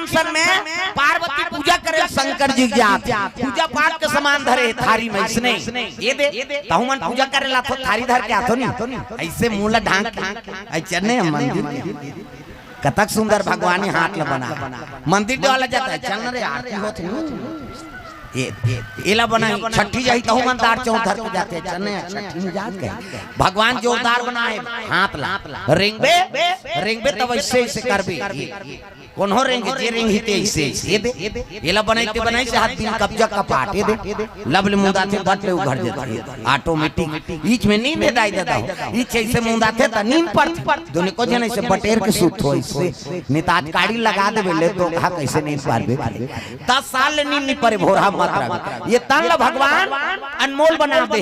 अनसन में पार्वती पूजा करे शंकर जी जात पूजा पाठ के समान धरे थारी में इसने ये दे तहु मन पूजा करे ला तो थारी धर के आथो नहीं ऐसे मूला ढांक ऐसे नहीं मंदिर कतक सुंदर भगवानी हाथ ल बना मंदिर वाला जाता है चल रे आरती होत एला बनाई छठी जाई तहु मन दार चौधर के जाते चने छठी में जात के भगवान जोरदार बनाए हाथ ला रिंगबे तब ऐसे करबे कौन हो रेंगे जे रेंग हिते ऐसे ये दे एला बनाइते बनाई से हाथ दिन कब्जा का पाट ये दे लबले मुंदा थे बटले उघड़ देता ऑटोमेटिक बीच में नींद दाई देता बीच ऐसे मुंदा थे त नींद पर दोने को जने से बटेर के सूत हो इससे नितात काड़ी लगा देबे ले तो कहा कैसे नींद पारबे 10 साल ले नींद नहीं परे भोरा मात्रा ये तन भगवान अनमोल बना दे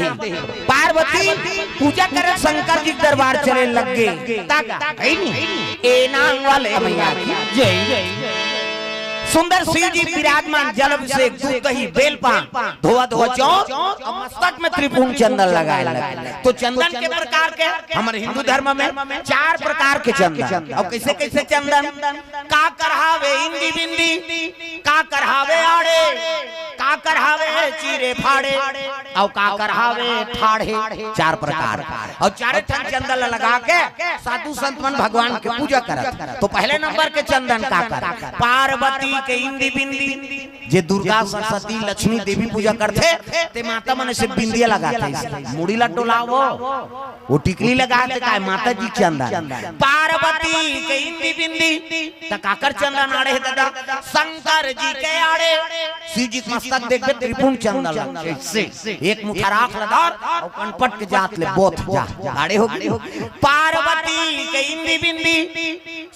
पार्वती पूजा करे शंकर जी दरबार चले लग गए ताका है नहीं ए नांग वाले भैया जय सुंदर शिव जी विराजमान जल से कही बेल पान धोआ धोआ चौक और मस्तक में त्रिपुंड चंदन लगाए तो चंदन के प्रकार के हमारे हिंदू धर्म में 4 प्रकार के चंदन और कैसे कैसे चंदन का करहावे इंदी बिंदी का करहावे आड़े का करहावे चीरे फाड़े और का करहावे ठाड़े 4 प्रकार और 4 ठन चंदन लगा के साधु संत मन भगवान के पूजा करत तो पहले नंबर के चंदन का कर पार्वती के इंदी बिंदी जे दुर्गा सरस्वती लक्ष्मी देवी पूजा करते ते माता मन से बिंदिया लगाते मुड़ी ला डोलावो वो टिकली लगाते काय माता जी चंदन पार्वती के इंदी बिंदी त काकर चंदन आड़े दादा शंकर जी के आड़े शिव जी मस्तक देखबे त्रिपुंड चंदन से एक मुठा राख लदार और कनपट के जात ले बोथ जा आड़े होगी पार्वती के इंदी बिंदी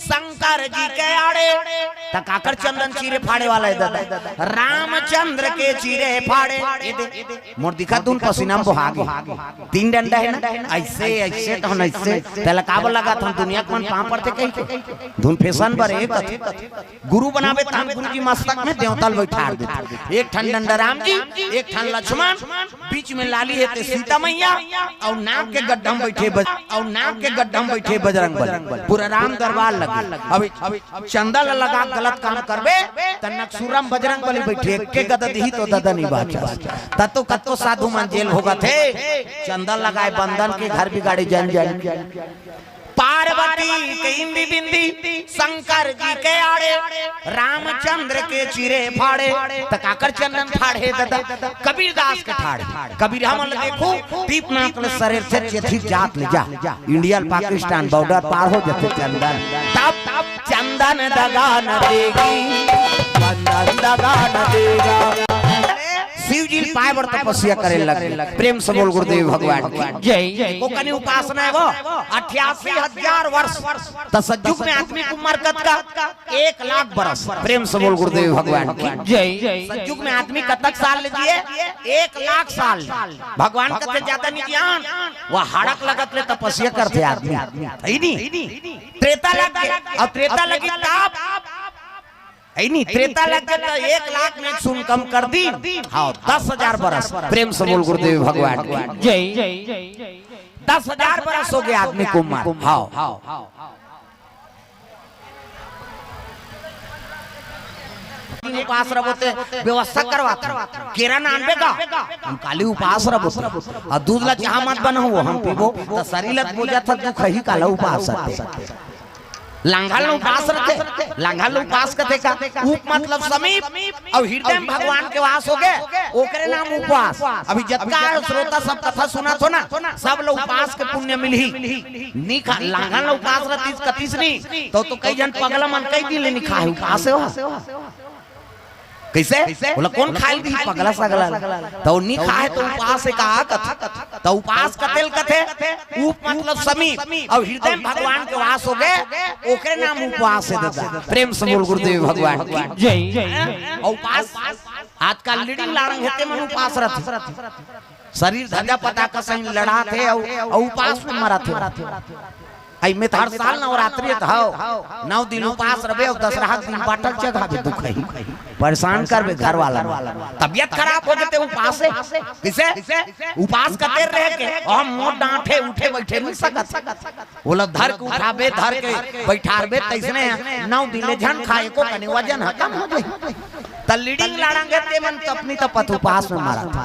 शंकर जी के आड़े त काकर चंदन चीरे फाड़े वाला है दादा रामचंद्र के चीरे फाड़े मोर दिखा तुम पसीना में बहा गए 3 डंडा है ना ऐसे ऐसे तो ऐसे तेला काबल लगा था दुनिया को मन पांव पड़ते कहीं धुन फैशन पर एक गुरु बनावे ताम गुरु जी मस्तक में देवतल बैठा दे एक ठन डंडा राम जी एक ठन लक्ष्मण बीच में लाली है सीता मैया और नाक के गड्ढा में बैठे बजरंग बली पूरा राम दरबार लगे अभी चंदन लगा गलत काम करबे तनक सुरम बजरंग बली बैठे के गदद ही तो दद नहीं बाचा ततो कतो साधु मन जेल होगा थे चंदन लगाए बंधन के घर बिगाड़े जन जन पार्वती के इंदी बिंदी शंकर जी के आड़े रामचंद्र के चीरे फाड़े तकाकर चंदन फाड़े दादा कबीरदास के ठाड़े कबीर हम देखो दीप नाकल शरीर से चेथी जात ले जा इंडिया पाकिस्तान बॉर्डर पार हो जाते चंदन तब चंदन दगा न देगी चंदन दगा न देगा शिव जी पाए बर तपस्या करे लगे प्रेम से बोल गुरुदेव भगवान की जय वो कनी उपासना है वो 88,000 वर्ष तसज्जुग में आदमी की उम्र का 1 लाख बरस प्रेम से बोल गुरुदेव भगवान की जय सज्जुग में आदमी कतक साल लीजिए 1 लाख साल भगवान कते ज्यादा नहीं ज्ञान वो हड़क लगत ले तपस्या करते आदमी है नहीं त्रेता लग और त्रेता लगी ताप नहीं त्रेता लग गया 1 लाख में सुन कम कर दी हाँ 10,000 बरस प्रेम से बोल गुरुदेव भगवान जय 10,000 बरस हो गया आदमी को मार हाँ उपास रबोते व्यवस्था करवाते केरा नानबे का हम काली उपास रबोते और दूध ला जहाँ मत बना हो हम पीबो तो शरीर पूजा था दुख ही काला उपास लांघल उपास रखे लांघल उपास कथे का उप मतलब समीप और हृदय में भगवान के वास हो गए ओकरे नाम उपवास अभी जतका श्रोता सब कथा सुना थो ना सब लोग उपास के पुण्य मिलही नी खा लांघल उपास रतीस कतीस नहीं तो कई जन पगला मन कई दिन ले नहीं खाए उपास हो कैसे बोला कौन खाई दी पगला सगला तो नहीं खाए तो उपास कहा कथा तो उपास कतेल कथे उप मतलब समीप और हृदय में भगवान के वास हो गए ओकरे नाम उपवास है दादा प्रेम से बोल गुरुदेव भगवान की जय और उपास आजकल लीडिंग लारंग हेते मन उपास रहते शरीर धजा पता का संग लड़ा थे और उपास में मरा थे आई में हर साल नवरात्रि हो 9 दिन उपास रहे और दशहरा दिन बाटल चढ़ावे दुख है परेशान करबे घर वाला तबियत खराब हो जते उपास से किसे उपास करते रह के हम मोट डांटे उठे बैठे नहीं सकत बोला धर के उठाबे धर के बैठाबे तैसने 9 दिन झन खाए को कने वजन कम हो जाए त लीडिंग लाड़ांगे ते मन तो अपनी तो पत उपास में मारा था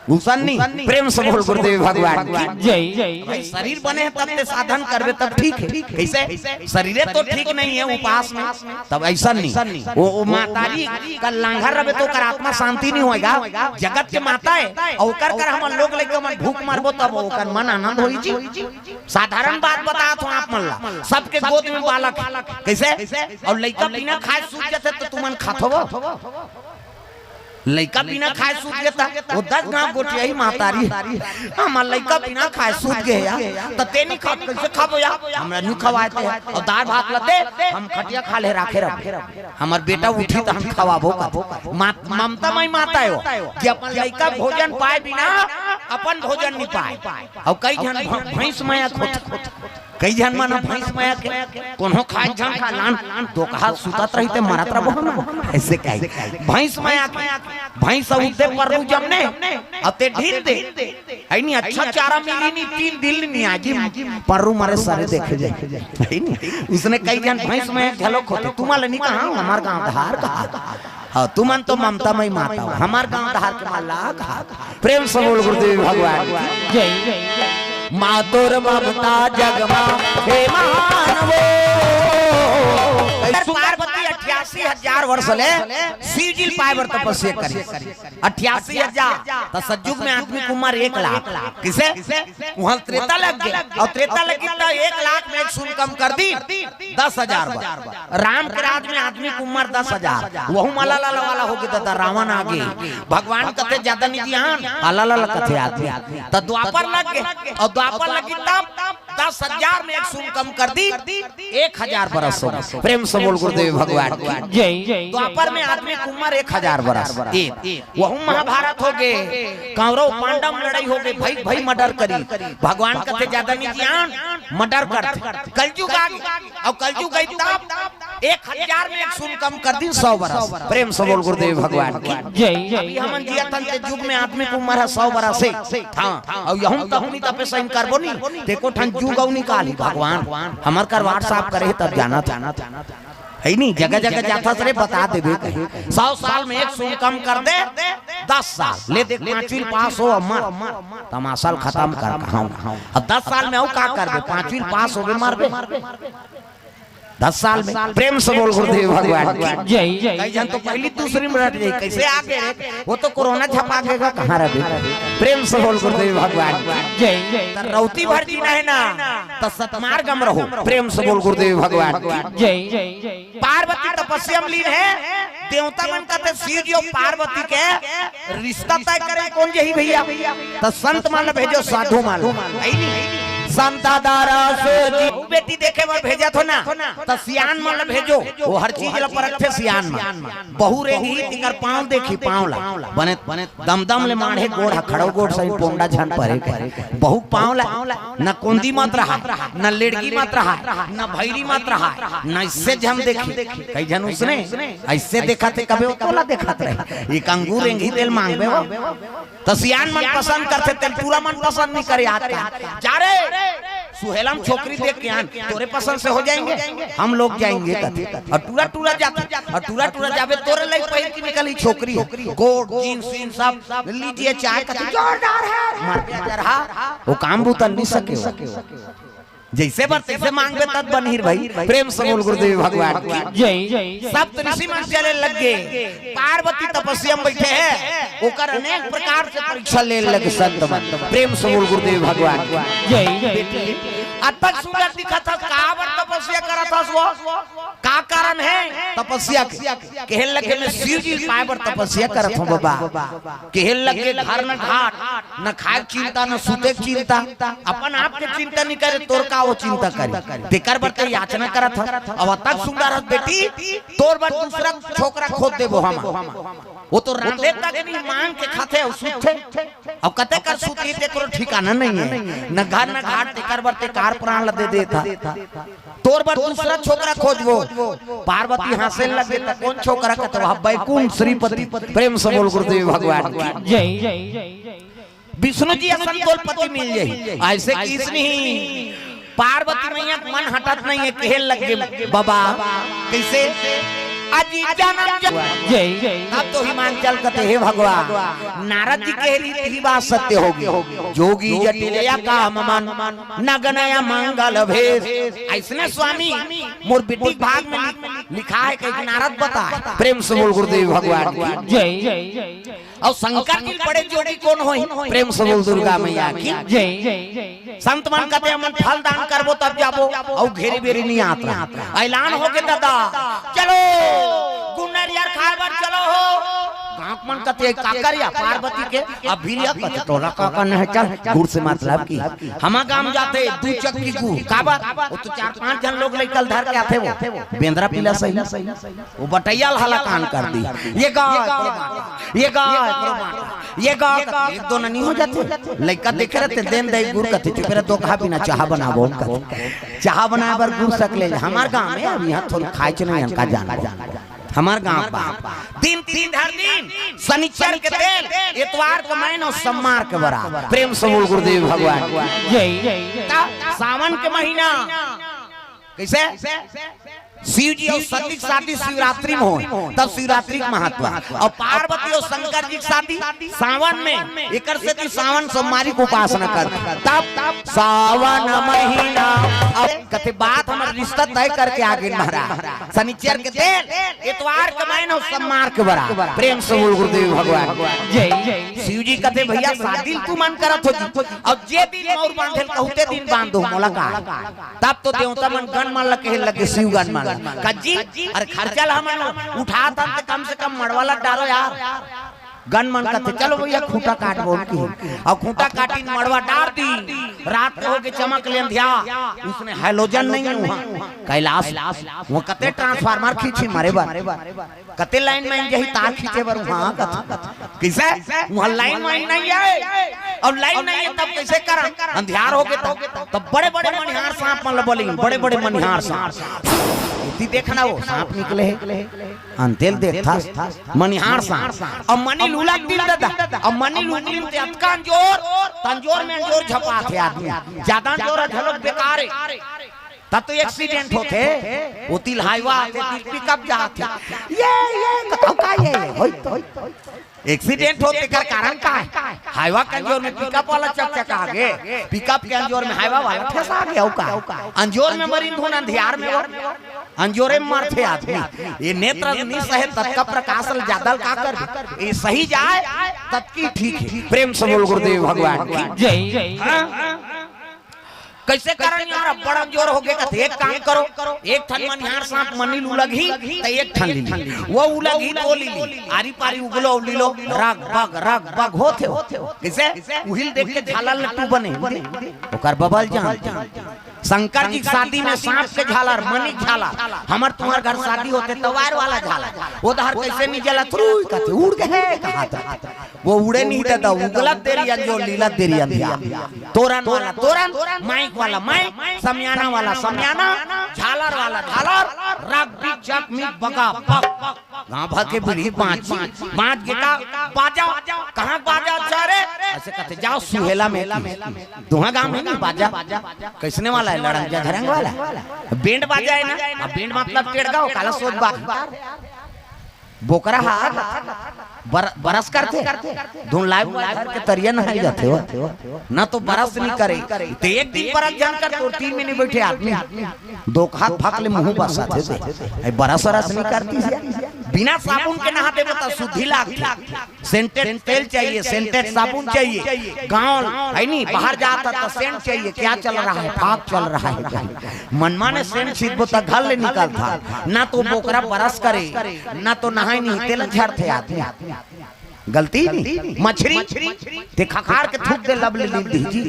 गुसन्नी प्रेम से बोल गुरुदेव भगवान की जय। शरीर बने तब ते साधन करबे तब ठीक है कैसे शरीर तो ठीक नहीं है उपास में तब ऐसा नहीं वो मातारी का लांघर रहे तो कर आत्मा शांति नहीं होएगा जगत के माता है और कर कर हम लोग लेके मन भूख मारबो तब ओकर मन आनंद होई जी साधारण बात बता तो आप मन ला सबके गोद में बालक कैसे और लइका बिना खाए सूत जाते तो तुमन खाथो लइका बिना खाए सूत गया वो 10 गांव गोटिया ही मातारी हमार लइका बिना खाए सूत गया त ते नहीं खा कैसे खाबो या हमरा नहीं खवाते और दाल भात लते हम खटिया खा ले राखे रख हमार बेटा उठी त हम खवाबो ममता मई माता है कि अपन लइका भोजन पाए बिना अपन भोजन नहीं पाए और कई जन भैंस माया खोट कई जन मन भैंस माया के कोनो खाए जन खा लान तो कहा सुतत रहिते मरत रहो ना ऐसे कहे भैंस माया भैंस उते पर जमने अते ढील दे है नहीं अच्छा चारा मिली नहीं 3 दिल नहीं आजी पररू मारे सारे देखे जाए है नहीं उसने कई जन भैंस माया झलो खोते तुम्हारे नहीं कहा हमार गांव धार कहा हाँ तुमन तो ममता मई माता हमार गांव धार के माला कहा प्रेम से बोल गुरुदेव भगवान जय मातोर ममता जगमा हे मानवो पार्वती 88,000 वर्ष ले सीजिल पाइबर तपस्या करी 88,000 तो सज्जुग में आदमी कुमार 1 लाख किसे वहां त्रेता लग गया और त्रेता लगी तो 1 लाख में एक सुन कम कर दी 10,000 राम के राज में आदमी कुमार 10,000 वहु माला लाला वाला हो गया था रावण आगे भगवान कथे ज्यादा नहीं ध्यान आला लाला कथे आदमी तो द्वापर लग गए और द्वापर लगी तब 10,000 में एक सुन कम कर दी 1,000 बरस प्रेम से बोल गुरुदेव भगवान जय। द्वापर में आदमी कुमार 1,000 बरस वह महाभारत हो गए कौरव पांडव लड़ाई हो गई भाई भाई मर्डर करी भगवान कथे ज्यादा नहीं ध्यान मर्डर करते कलयुग आ गई और कलयुग गई तब 1,000 में एक सुन कम कर दी 100 बरस प्रेम से बोल गुरुदेव भगवान जय। अभी हम जिया तन के युग में आदमी को उम्र है 100 बरस से हां और यहूं तक नहीं तपे सही करबो नहीं देखो ठन जुग औ निकाली भगवान हमर कर व्हाट्सएप करे तब जाना है नहीं जगह जगह जाता सरे बता देबे 100 साल में एक सुन कम कर दे 10 साल ले देख 5वीं पास हो अमर तमाशा खत्म कर कहां और 10 साल में औ का कर दे 5वीं पास हो मारबे 10 साल में प्रेम से बोल गुरुदेव भगवान जय जय। कई जन तो पहली दूसरी में रट जाए कैसे आगे वो तो कोरोना छपा देगा कहां रहे प्रेम से बोल गुरुदेव भगवान जय जय। रौती भर जीना है ना तो सतमार गम रहो प्रेम से बोल गुरुदेव भगवान जय जय। पार्वती तपस्या में लीन है देवता मन कहते शिव जी और पार्वती के रिश्ता तय करे कौन यही भैया तो संत मान भेजो साधु मान संतादारा से बेटी देखे बार भेजा थो ना तो सियान मान भेजो वो हर चीज ला परखे सियान मान बहु रेगी तिकर पांव देखी पांव ला बने दमदम ले माढ़े गोड़ खड़ो गोड़ सही पोंडा झन परे बहु पांव ला न कोंदी मत रहा न लेड़गी मत रहा न भैरी मत रहा न इससे हम देखी कई जन उसने ऐसे देखा थे कभी तोला देखा रहे ये अंगूर रेंगी तेल मांगबे तो सियान मन पसंद करते तेल पूरा मन पसंद नहीं करे आता जा रे सुहेलम छोकरी देख के आन तोरे पसंद से हो जाएंगे हम लोग जाएंगे और टूरा टूरा जाते और टूरा टूरा जावे तोरे लई पहन की निकली छोकरी कोट जींस सीन सब लीजिए चाय का जोरदार है मार के चढ़ा वो काम बुतल नहीं सके जैसे बार तैसे मांगबे तब बनहिर भाई प्रेम से बोल गुरुदेव भगवान जय जय। सब ऋषि मन चले लग गए पार्वती तपस्या में बैठे हैं ओकर अनेक प्रकार से परीक्षा ले लगे संत मन प्रेम से बोल गुरुदेव भगवान जय जय। अब तक सुंदर दिखा था कावर तपस्या करा था वो का कारण है तपस्या के लगे में शिव जी पाए पर तपस्या करत हूं बाबा के लगे घर न घाट न खाए चिंता न सूते चिंता अपन आप के चिंता नहीं करे तोर का वो चिंता करे तेकर बरते याचना करत ह अब तक सुंदर बेटी तोर बर दूसरा छोकरा खोद देबो हम वो तो रांधे तक नहीं मांग के खाते और सुते अब कते कर सुती ते करो ठिकाना नहीं है न घर न घाट तेकर बरते कार प्राण ल दे देता तोर बर दूसरा छोकरा खोजबो पार्वती हंसे लगे त कौन छोकरा का तो बैकुंठ श्रीपति प्रेम से बोल गुरुदेव भगवान की जय विष्णु जी असंतोल पति मिल जाई ऐसे किस नहीं पार्वती मैया मन हटत नहीं है कहे लगे बाबा कैसे अजी जन्म जय अब तो हिमांचल कहते हे भगवान नारद जी कह रही थी बात सत्य होगी जोगी जटिलया काम मन नगनया मंगल भेष ऐसने स्वामी मोर बेटी भाग में लिखा है कि नारद बता प्रेम से बोल गुरुदेव भगवान की जय और शंकर जी बड़े जोड़ी कौन होई प्रेम से बोल दुर्गा मैया की जय संत मन कहते मन फल दान करबो तब जाबो और घेरी बेरी नहीं आता ऐलान हो के दादा चलो गुन्नर यार खाबर चलो हो गांव मन कहते काकरिया पार्वती के अभिरिया कहते टोला काका नहीं चल गुड़ से मतलब की हम गांव जाते दू चक्की गुड़ काबर वो तो 4-5 जन लोग लेकर धर के आते वो बेंद्रा पीला सही वो बटैया हला कान कर दी ये गाय एक दो नहीं हो जाते लड़का देखे रहते देन दे गुड़ कहते चुपेरा दो खा बिना चाह बनाबो चाह बनाए बर गुड़ सकले हमार गांव में अब यहां थोड़ी खाए च नहीं का जाना हमार गांव दिन हर दिन शनिचर के दिन इतवार के महीना सोमवार के बराबर प्रेम से बोल गुरुदेव भगवान जय सावन के महीना कैसे शिव जी और सती की शादी शिवरात्रि में हो तब शिवरात्रि का महत्व और पार्वती और शंकर जी की शादी सावन में एकर से ती सावन सोमवारी को उपासना कर तब सावन महीना अब कते बात हमारा रिश्ता तय करके आगे महाराज शनिचर के दिन इतवार के महीना सोमवार के बराबर प्रेम से बोल गुरुदेव भगवान जय शिव जी कहते भैया शादी तू मन करत हो और जे दिन और बांधल कहते दिन बांध दो मुलाकात तब तो देवता मन गण मान लगे शिव गण मान कज्जी अरे खर्चा हम उठा था तो कम से कम मड़वाला डालो यार गन मन कहते चलो भैया खूंटा काट बोल की और खूंटा काटी मड़वा डाल दी रात को के चमक ले ध्या उसने हैलोजन नहीं हुआ कैलाश वो कते ट्रांसफार्मर खींची मारे बार कते लाइन में यही तार खींचे बर वहां कैसे वहां लाइन नहीं है और लाइन नहीं है तब कैसे कर अंधियार हो गए तब बड़े मनिहार सांप मतलब बोली बड़े मनिहार सांप इतनी देखना वो सांप निकले अंतेल देखता मनिहार सांप और मनी लूला दिल दादा और मनी लूली में अतका तंजोर में अंजोर झपा थे आदमी ज्यादा जोर झलक बेकार है तब तो एक्सीडेंट होते वो तिल हाईवा पिकअप जाते ये कथाओ का ये होई तो एक्सीडेंट होते का कारण का है हाईवा के अंजोर में पिकअप वाला चक आगे पिकअप के अंजोर में हाईवा वाला ठेस आ गया का अंजोर में मरीन धुन अंधियार में अंजोरे में मरते आदमी ये नेत्र नहीं सहे तब का प्रकाश ज्यादा का कर ये सही जाए तब की ठीक है प्रेम से बोल गुरुदेव भगवान की जय कैसे कारण यार बड़ा जोर हो गया एक काम करो एक ठन मनिहार सांप मनी उलगी तो एक ठन ली वो उलगी तो ली आरी पारी उगलो लीलो राग बग होते कैसे उहिल देख के झाला लट्टू बने ओकर बबल जान शंकर जी शादी में सांप के झालर मनी झाला हमार तुम्हार घर शादी होते तवार वाला झाला उधर कैसे नहीं जला कहते उड़ गए कहा था वो उड़े नहीं देता उगलत देरी अंजो लीलत देरी अंधिया तोरन वाला तोरन माइक वाला माइक समयाना वाला समयाना झालर वाला झालर रग भी चक में बगा पक गांव भर के बुढ़ी पांच गेटा बाजा कहां बाजा चारे ऐसे कहते जाओ सुहेला मेला दोहा गांव में बाजा कैसने वाला है लड़ंगा झरंग वाला बैंड बाजा है ना अब बैंड मतलब टेड़गा काला सोच बात बोकरा हाथ बरस करते धुन लाइव के तरिया नहीं जाते हो ना तो बरस नहीं करे तो एक दिन बरस जान कर तो 3 महीने बैठे आदमी दो हाथ फाक ले मुंह बसाते थे बरस नहीं करती बिना साबुन के नहा देवे तो शुद्धि लागे। सेंटेड तेल चाहिए, सेंटेड साबुन चाहिए। गांव है नहीं, बाहर जाता तो सेंट चाहिए। क्या चल रहा है? फाग चल रहा है। मनमा ने सेंट सीधो तो घर ले निकलता, ना तो बोकरा बरस करे, ना तो नहाए नहीं, तेल झड़ते आते। गलती नहीं। मछली ते खखार के थूक दे लब ले दीजी।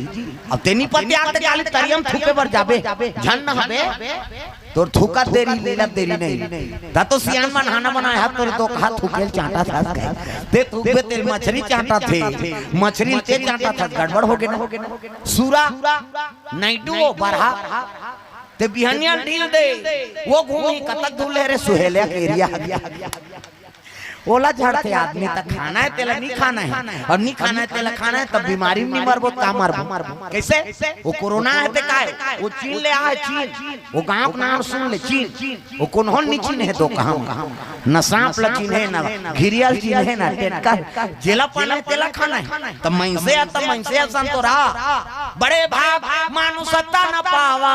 अब तेनी पति आते गाली तरियम थूके बर जाबे झन न हबे तोर थूका तेरी लीला तेरी नहीं। ता तो सियान में नहाना बनाया तोर तो हाथ थूकेल चाटा था ते थूके तेरी मछली चाटा थे, मछली ते चाटा था। गड़बड़ हो गया। सूरा नाइटू बरहा ते बिहनिया ढील दे वो घूमी कतक दूल्हे रे सुहेलिया के एरिया। ओला झाड़ते आदमी तक खाना है तेला नहीं खाना है, और नहीं खाना है तेला खाना है, तब बीमारी में नहीं मरबो का मरबो। कैसे? वो कोरोना है ते काय वो चीन ले आ, चीन वो गांव का नाम सुन ले, चीन वो कोनहों नहीं चीन है तो कहां न सांप ल चीन है, न घिरियल चीन है, न टेटका जेला पाना है तेला खाना है। तब मनसे संतोरा बड़े भाग मानुसत्ता न पावा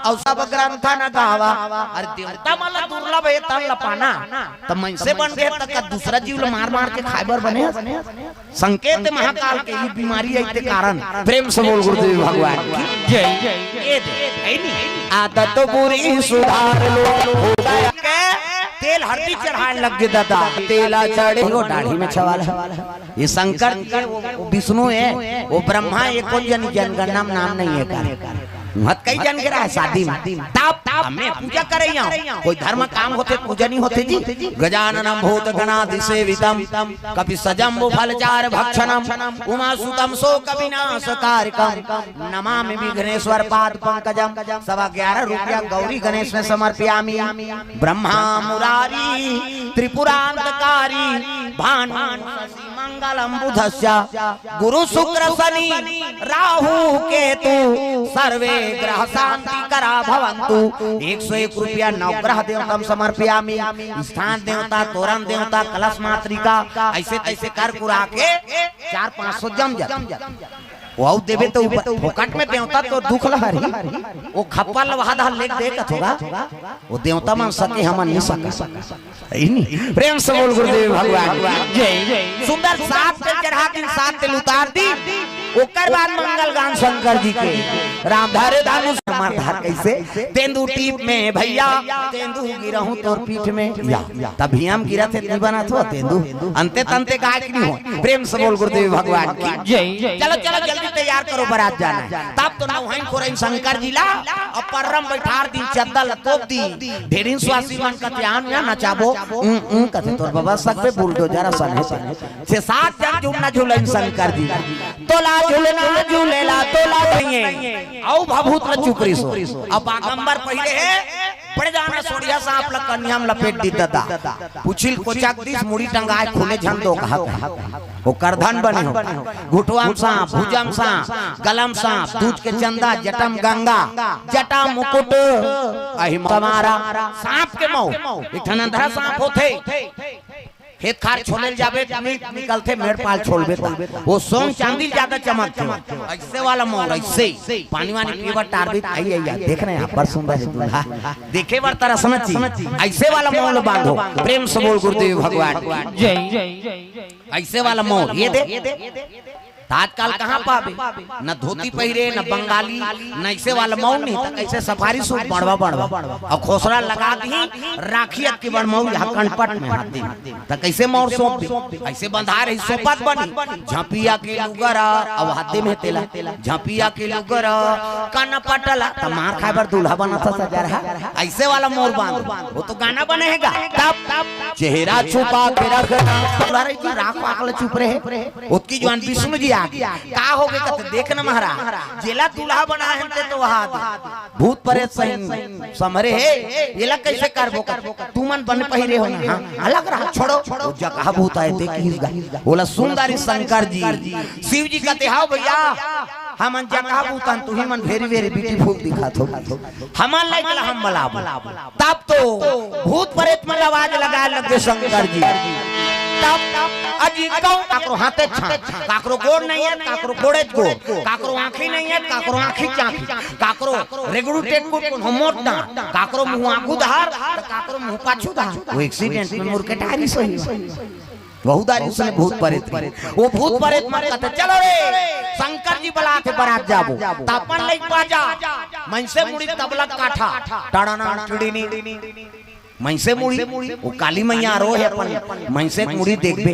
और सब ग्रंथ न गावा। अरे देवता मला दुर्लभ है तन लपाना, तब मनसे बन गए दूसरा जीव मार मार के खाइबर बने। संकेत महाकाल के ये बीमारी है के कारण। प्रेम से बोल गुरुदेव भगवान की जय। आदत बुरी सुधार लो, तेल हल्दी चढ़ाने लग गए दादा, तेला चढ़े वो दाढ़ी में छवाल है। ये शंकर जी वो विष्णु है, वो ब्रह्मा एक जनगणना नाम नहीं है। मत कई जन गिरा है शादी में ताप हमें पूजा करे यहाँ कोई धर्म काम होते पूजा नहीं होते जी। गजाननम भूत गणाधि सेवितम कपि सजम्बु फलचार भक्षणम उमा सुतम शोक विनाश कारकम नमामि विघ्नेश्वर पाद पंकजम। 11.25 रुपया गौरी गणेश में समर्पयामि। ब्रह्मा मुरारी त्रिपुरांतकारी भानु शशि मंगलम बुधस्य गुरु शुक्र शनि राहु केतु सर्वे ग्रह शांति करा भवन्तु। 101 रुपया नवग्रह देवतम समर्पयामि। स्थान देवता, तोरण देवता, कलश मातृका ऐसे तैसे कर कुरा के 400-500 जम वो देवे तो फोकट में देवता तो दुख लहरी वो खप्पा लवादा लेक देखत होगा वो देवता मान सके हम नहीं सका। प्रेम से बोल गुरुदेव भगवान जय। सुंदर 7 तेल चढ़ा दिन 7 तेल उतार दी। ओकर बाद मंगल गान शंकर जी के राम धारे धानु समर धार कैसे तेंदु टीप में भैया तेंदु गिरहूं तोर पीठ में या तभी हम गिरा थे नहीं बना तो तेंदु अंते तंते गायक नहीं हो। प्रेम से बोल गुरुदेव भगवान की जय। चलो चलो जल्दी तैयार करो बारात जाना है। तब तो नौहाइन खोरइन शंकर जिला और परम बैठार दिन चद्दल तोप दी ढेरिन स्वासी मन का ध्यान या नचाबो कथे तोर बाबा सक पे बुलडोजर असन है से 7 जन झूमना झूलन शंकर जी तोला झूलना झूलेला तोला नहीं औ भभूत ल चुपरी सो। अब आगंबर पहले है पड़ जाना सोड़िया सांप ल कन्याम लपेट दी दादा पुछिल कोचाक दिस मुड़ी टंगाए खुले झन दो कहा वो करधन बने हो। घुटवाम सांप, भुजम सांप, गलम सांप, दूध के चंदा, जटम गंगा, जटा मुकुट अहि हमारा सांप के मौ एक ठनंधरा सांप होते खेत खार छोड़े जाबे निकलते मेड़ पाल छोड़बे वो सोन चांदी ज्यादा चमकते ऐसे वाला मौल ऐसे पानी वानी पीवर टारबे आई आई देख रहे हैं आप पर सुंदर है दूल्हा देखे बार तरह समझी ऐसे वाला मौल बांधो। प्रेम से बोल गुरुदेव भगवान जय। ऐसे वाला मौल ये दे आजकल कहाँ पावे न धोती पहिरे न बंगाली न ऐसे वाला मऊ नहीं तक ऐसे सफारी सूट बढ़वा और खोसरा लगा दी राखियत के बड़ मऊ यहाँ कनपट में हाथ दी तक ऐसे मऊ सोप दी ऐसे बंधा रही सोपत बनी झपिया के लुगर अब हाथे में तेला झपिया के लुगर कनपटला तमार खाबर दूल्हा बना था सजरा ऐसे वाला मोर बांध वो तो गाना बनेगा तब चेहरा छुपा के रखना राख पाकल चुप रहे उसकी जवान विष्णु जी का हो गए कहते देखना महाराज जेला दूल्हा बना है तो वहां भूत प्रेत सही समरे है ये लग कैसे करबो तू मन बन पहिरे हो ना अलग रहा छोड़ो जगह भूत आए देखी बोला सुंदर शंकर जी शिव जी कहते हां भैया हम जगह भूतन तू ही मन वेरी वेरी ब्यूटीफुल दिखात हो हमन लाइक हम बला तब तो भूत प्रेत में आवाज लगाए लगे शंकर जी तब अजी कहूं काकरो हाथे छा काकरो गोड़ नहीं है काकरो गोड़े गोड़ काकरो आंखी नहीं है काकरो आंखी चांखी काकरो रेगुडू टेटकू कोन मोट ना काकरो मुंह आगू धार काकरो मुंह पाछू धार वो एक्सीडेंट में मुर के टारी सही बहुदारी उसने भूत प्रेत वो भूत प्रेत मत कहते चलो रे शंकर जी बुला के बारात जाबो तापन लई बाजा मनसे मुड़ी तबला काठा टाड़ाना टिड़ीनी मनसे मुड़ी वो काली मैया रो है अपन मनसे मुड़ी देखबे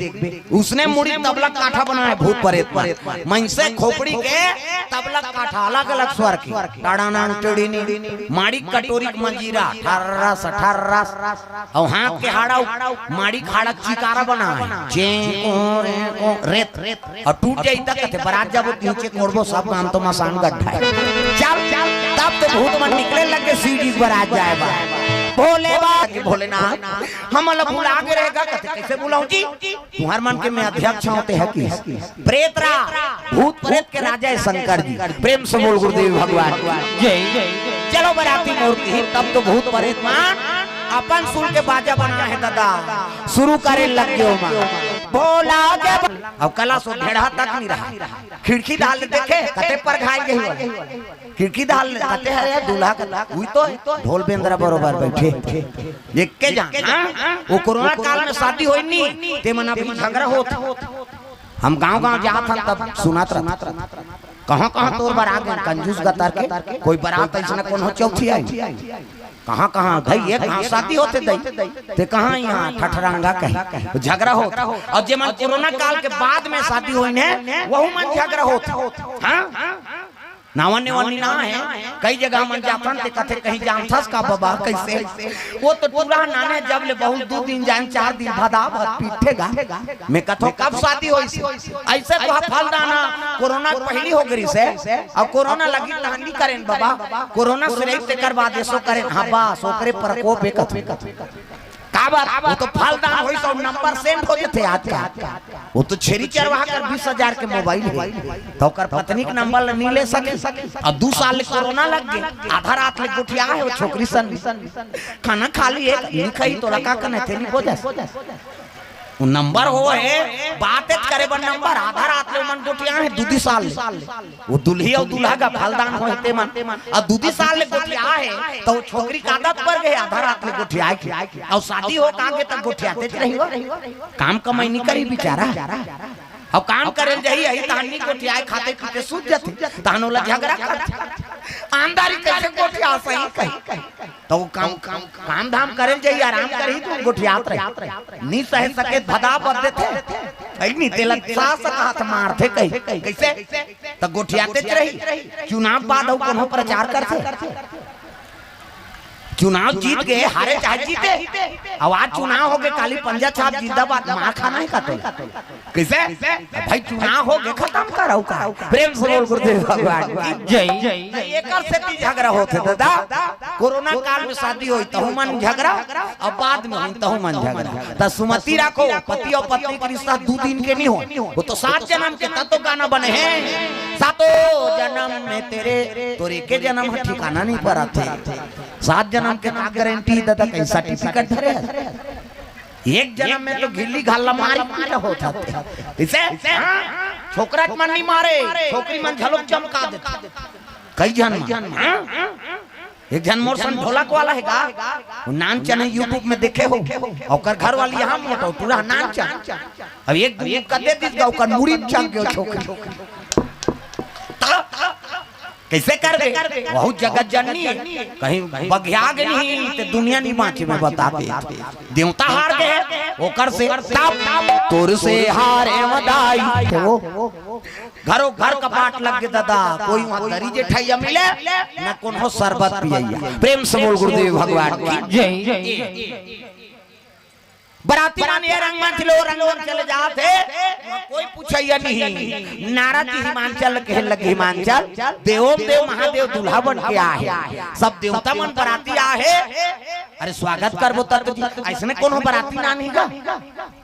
उसने मुड़ी तबला काठा बनाया भूत प्रेत मनसे खोपड़ी के तबला काठा अलग अलग स्वर की टाड़ाना टिड़ीनी माड़ी कटोरी मंजीरा 18 और हाथ के हाड़ा माड़ी खाड़ा चिकारा बना है जे को रेत और टूट जाई तक कहते बारात जाबो नीचे कोड़बो सब काम तो मसान गड्ढा है चल तब तो भूत मन निकले लगे सीढ़ी बारात जाएगा भोले बाबा भोलेनाथ हम अल्लाह भुला के रहेगा कहते कैसे बुलाऊं जी तुम्हार मन के में अध्यक्ष होते हैं कि प्रेतरा भूत प्रेत के राजा है शंकर जी प्रेम से बोल गुरुदेव भगवान जय चलो बराती मूर्ति तब तो भूत प्रेत मान अपन सुर के बाजा बना है दादा शुरू करे लग गयो मां भोला के अब कला सो ढेड़ा तक नहीं रहा खिड़की डाल देखे कते पर घाई गई खिड़की डाल कहते हैं दूल्हा का हुई तो ढोल बेंद्रा बरोबर बैठे देख के जा वो कोरोना काल में शादी होई नहीं ते मन अभी झगड़ा होत हम गांव-गांव जात हम तब सुनात रहा कहां-कहां तोर बारात कंजूस गतार के कोई बारात ऐसा कोन हो चौथी आई कहां गई एक शादी होते दई ते कहां यहां ठठरंगा कहे झगड़ा हो और जे मन कोरोना काल के बाद में शादी होई है वहु मन झगड़ा होत हां नावने वाली ना है कई जगह मन जातन ते कथे कहीं जानथस का बाबा कैसे वो तो टूरा नाने जब ले बहुत 2 दिन जान 4 दिन भदा पीठेगा मैं कथो कब शादी होई ऐसे तो फलदाना कोरोना पहली हो गई से अब कोरोना लगी लहंदी करें बाबा कोरोना से रही ते करवा दे सो करें हां बस ओकरे प्रकोप कथे का बात वो तो फलदान होई तो नंबर सेंड हो जथे आज का वो तो छेरी चरवाहा कर 20,000 के मोबाइल है तो कर पत्नी के नंबर नहीं ले सके और 2 साल ले कोरोना लग गए आधा रात ले गुठिया है वो छोकरी सन खाना खा ली एक लिखाई तो लगा कने थे नहीं हो जा वो नंबर हो है बात करे बन नंबर आधा रात ले मन गुठिया है 2 साल वो दुल्ही और दूल्हा का फलदान होते मन और 2 साल ले गुठिया है तो छोकरी का आदत पर गए आधा रात ले गुठिया और शादी हो का के तक गुठियाते रही काम कमाई नहीं करी बेचारा अब काम करे जही यही तानी गुठिया खाते खाते सूझ जाते तानो ला झगड़ा करते आमदारी कैसे गुठिया सही कही तो काम धाम करे जही आराम करी तो गुठियात रहे नहीं सह सके भदा बदे थे नहीं तेला सास हाथ मारते कही कैसे तो गुठियाते रही चुनाव बाद हो कोनो प्रचार करते चुनाव जीत गए हारे चाहे जीते आवाज चुनाव हो गए काली पंजा छाप जिंदाबाद मार खाना है काटे कैसे भाई चुनाव हो गए खत्म करो का प्रेम से बोल गुरुदेव भगवान जय एकर से ती झगड़ा होते दादा कोरोना काल में शादी होई तहु मन झगड़ा अब बाद में होई तहु मन झगड़ा त सुमति राखो पति और पत्नी के रिश्ता 2 दिन के नहीं हो वो तो 7 जन्म के तब तो गाना बने हैं 7 जन्म में तेरे तोरे के जन्म ठिकाना नहीं पड़ा थे 7 जन्म के ना गारंटी दादा कहीं सर्टिफिकेट धरे एक जन्म में तो गिल्ली घाला मारी होता इसे छोकरा मन नहीं मारे छोकरी मन झलक चमका देते कई जन्म एक जन मोर सन ढोलक वाला है का नान चने यूट्यूब में देखे हो और घर वाली यहां मोटो पूरा नान चन अब एक कदे दिस गांव का मुड़ी चम के छोकरी कैसे कर दे बहुत जगत जननी कहीं बघियाग नहीं ते दुनिया नहीं बाँचे में बताते देवता हार गए ओकर से तोर से हारे मदाई तो घरों घर कपाट लग गए दादा कोई वहां दरी जेठाइया मिले न कौन हो शरबत पियैया प्रेम से बोल गुरुदेव भगवान की जय बराती मान ये रंगमंच लो रंगमंच चले जाते कोई पूछैया नहीं नारद जी हिमांचल के लगे हिमांचल देवों देव महादेव दूल्हा बन के आए सब देवता मन बराती आए अरे स्वागत करबो तब ऐसने कोनो बराती ना नहीं गा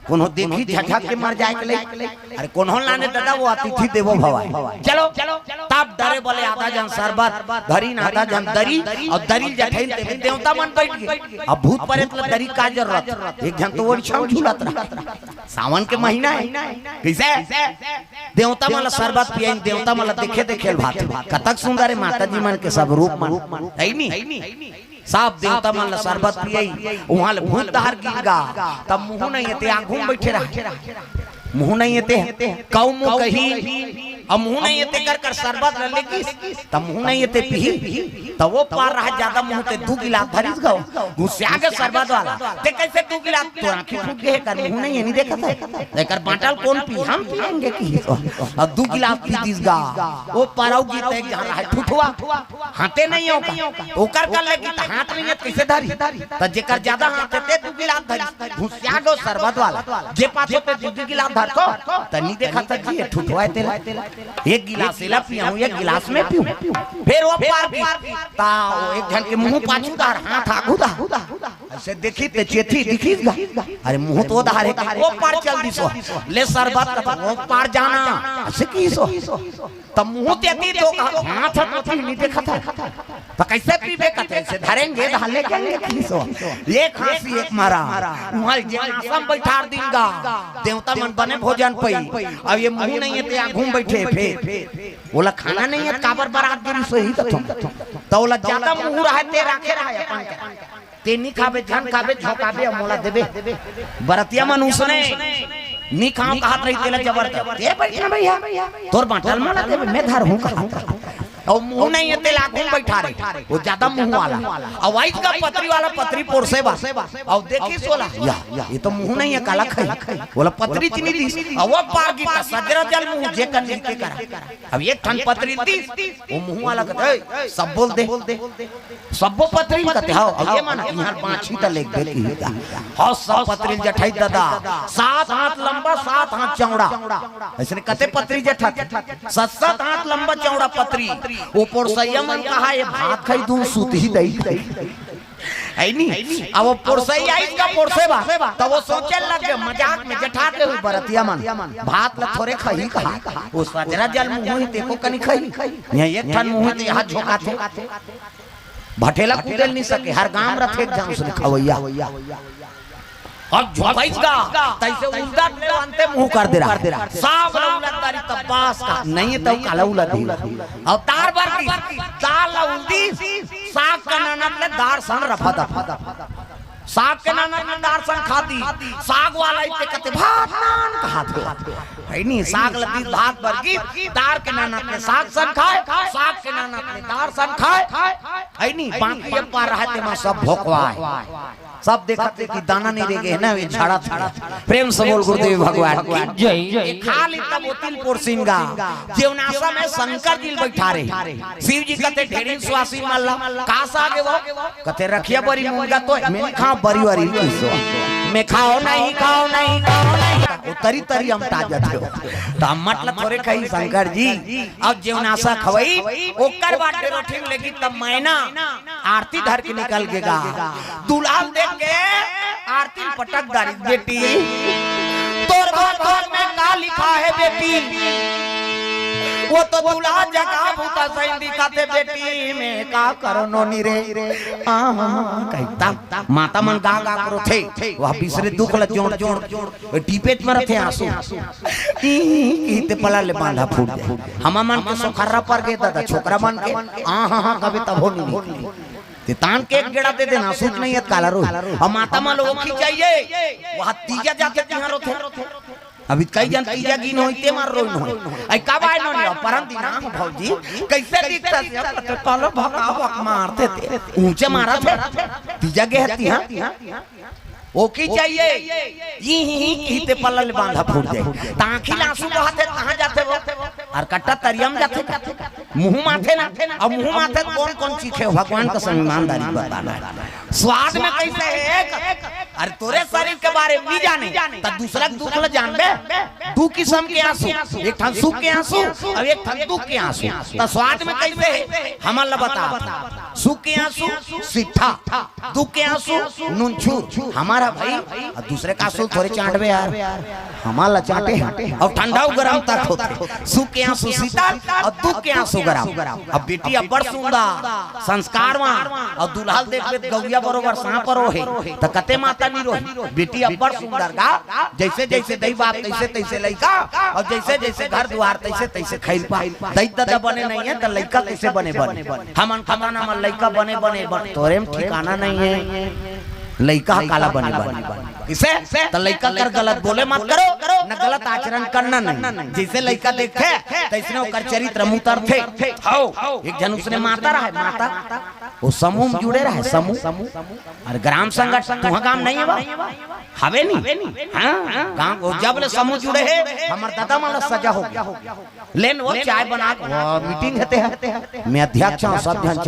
कोनो देखी झझक के मर जाए के ले अरे कोनो लाने दादा वो अतिथि देवो भव चलो तब डरे बोले आधा जन शरबत धरी ना आधा जन दरी और दरी जठैन ते देवता मन बैठ गए अब भूत प्रेत ल दरी का जरूरत एक जन तो वो छम झूलत रहा सावन के महीना है कैसे देवता मला शरबत पिए देवता मला देखे देखे भात कतक सुंदर है माता जी मन के सब रूप मन है नहीं सब देवता मन शरबत पिए वहां भूत दहर गिरगा तब मुंह नहीं एते आंखों बैठे रह मुंह नहीं एते कौ मुंह कही अब मुंह नहीं एते कर शरबत लेगी तब मुंह नहीं एते पी तब वो पार रहा ज्यादा मुंह ते 2 गिलास धरिस गओ घुसिया के शरबत वाला ते कैसे 2 गिलास तो आंखें फूट गए कर मुंह नहीं नहीं देखा था लेकर बाटल कौन पी हम पिएंगे की अब 2 गिलास पी दिस गा वो पाराउ गीत एक जहां रहा ठुठुआ हाथे नहीं होगा ओकर कर लेगी त हाथ नहीं कैसे धरी त जेकर ज्यादा हाथ ते 2 गिलास धरी घुसिया गो शरबत वाला जे पाछो पे 2 गिलास धर को त नहीं देखा था जी ठुठुआ तेला एक गिलास सेला पियाऊं एक गिलास में पीऊं फिर वो पार ता एक घंटे के मुंह पाछू दार हाथ आगू दा ऐसे देखी ते चेथी दिखीगा अरे मुंह तो दार है वो पार चल दिसो ले शरबत वो पार जाना ऐसे की सो तब मुंह तेती तो हाथ नहीं देखा था तो कैसे पीबे कहते ऐसे धरेंगे धाले के की सो एक खांसी एक मारा वहां जनासम बैठार देगा देवता मन बने भोजन पई अब ये मुंह नहीं है ते आंखों बैठे फिर बोला खाना नहीं है काबर बारात गिरी सही तो बोला ज्यादा मुंह रहा ते राखे रहा अपन ते नहीं खाबे धन खाबे झोकाबे मोला देबे बरतिया मन उसने नी खाओ कहात रही तेला जबरदस्त ये बैठना भैया तोर बाटल मोला देबे मैं धर हूं कहा और मुंह नहीं है तेला घूम बैठा रहे वो ज्यादा मुंह वाला और वाइट का पतरी वाला पतरी पोरसे बा और देखी सोला या ये तो मुंह नहीं है काला खाई बोला पतरी चिनी दी और वो पार की सजरा जल मुंह जे कर नीचे करा अब एक ठन पतरी दी वो मुंह वाला कहते सब बोल दे सबो पतरी कहते हो अब ये माना यहां 5 ही त लेक बेकी हां सब पतरी जठाई दादा 7 हाथ लंबा 7 हाथ चौड़ा ऐसे कहते पतरी जठा 7 हाथ लंबा चौड़ा पतरी ऊपर संयमन कहा ये भात खाई दूं सूत ही दई है नहीं अब वो पुरसई आई का पुरसे बा तब वो सोचे लगे मजाक में जठाते हुए बरतिया मन भात ल थोड़े खही कहा वो सजरा जल मुंह ही देखो कनी खही यहां एक ठन मुंह ते हाथ झोकाते भटेला कूदल नहीं सके हर गांव रथे जाम से खवैया अब झोकाईगा तैसे उल्टा लेवांते मुंह कर दे रहा साफ उलटदारी तबास का नहीं तो काला उलटी अब तार भर की दाल उल्टी साग का ननद ने दार सन रफा दफा साग के ननद ने दार सन खाती साग वाला इते कहते भात नान खाते है नहीं साग लदी भात भर की दार के ननद ने साग सन खाए साग के ननद ने दार सन खाए है नहीं बाकी ये पार रहते में सब भोकवाए सब देखते कि दाना नहीं रह गए ना ये झाड़ा प्रेम से बोल गुरुदेव भगवान की जय खाली तब तिल पोरसिंगा जेवनासा में शंकर जी बैठा रहे शिव जी कहते ढेरी सुवासी मल्ला कास आगे वो कहते रखिया बड़ी मुर्गा तो मैं खा बड़ी वाली किसो मैं खाओ नहीं तरी तरी हम ताजा थे तो हम मतलब थोड़े कही शंकर जी अब जेवनासा खवई ओकर बाटे रोटी लेगी तब मैना आरती धर के निकल गेगा दुलाल देख के आरती पटक दारी बेटी तोर भाग में का लिखा है बेटी वो तो दूल्हा जगह भूता सही दिखाते बेटी में का करो नोनी रे कहता माता मन गा करो थे वह बिसरे दुख ल जोड़ टीपेट में रखे आंसू कीते पला ले बांधा फूट गए हम मन को सोखरा पर गए दादा छोकरा मन के हां कभी तब हो नहीं ते तान के एक गेड़ा दे देना सूच नहीं है काला रो और माता मन लोग खिंचाइए वहां तीजा जाके तिहां रोथे अभी कई जन तीजा गिन होइते मार रोइन हो आई कब आय न परम दिना भौजी कैसे दिखता से कल भगावक मारते थे ऊंचे मारा थे तीजा के हती हां ओकी चाहिए ही ते पल्ला बांधा फूट जाए ताखिल आंसू बहाते कहां जाते वो और कट्टा तरियम जाते मुंह माथे ना अब मुंह माथे कौन कौन चीखे भगवान का ईमानदारी बताना है स्वाद में कैसे है अरे तोरे शरीर के बारे में जाने त दूसरा दुख ल जानबे दू किस्म के आंसू एक ठन सुख के आंसू और एक ठन दुख के आंसू त स्वाद में कैसे है हमल बता सुख के आंसू सिट्ठा दुख के आंसू नूनछू हमारा भाई और दूसरे का आंसू थोड़े चाटबे यार हमारा चाटे और ठंडा गरम तक होते सुख के आंसू शीतल और दुख के आंसू गरम अब बेटी अब बड़ सुंदर संस्कारवान और दुल्हा देख गौया गौरिया बरोबर सांप रोहे तो कते माता नहीं रोही बेटी अब्बर सुंदर गा जैसे जैसे दई बाप तैसे तैसे लइका और जैसे जैसे घर द्वार तैसे तैसे खैल पा दई दादा बने नहीं है तो लइका कैसे बने बने हमन खता ना मन लइका बने बने तोरे में ठिकाना नहीं है लइका काला बने बने इसे तो लइका कर गलत बोले मत करो न गलत आचरण करना नहीं जैसे लइका देखे तैसने ओकर चरित्र मुतर थे एक जन उसने माता रहा माता वो समूह में जुड़े रहे समूह और ग्राम संगठन वहाँ काम नहीं है हवे नहीं हाँ गांव जब ले समूह जुड़े है हमार दादा माला सजा हो गया लेन वो चाय बना मीटिंग होते हैं मैं अध्यक्ष हूँ सब जन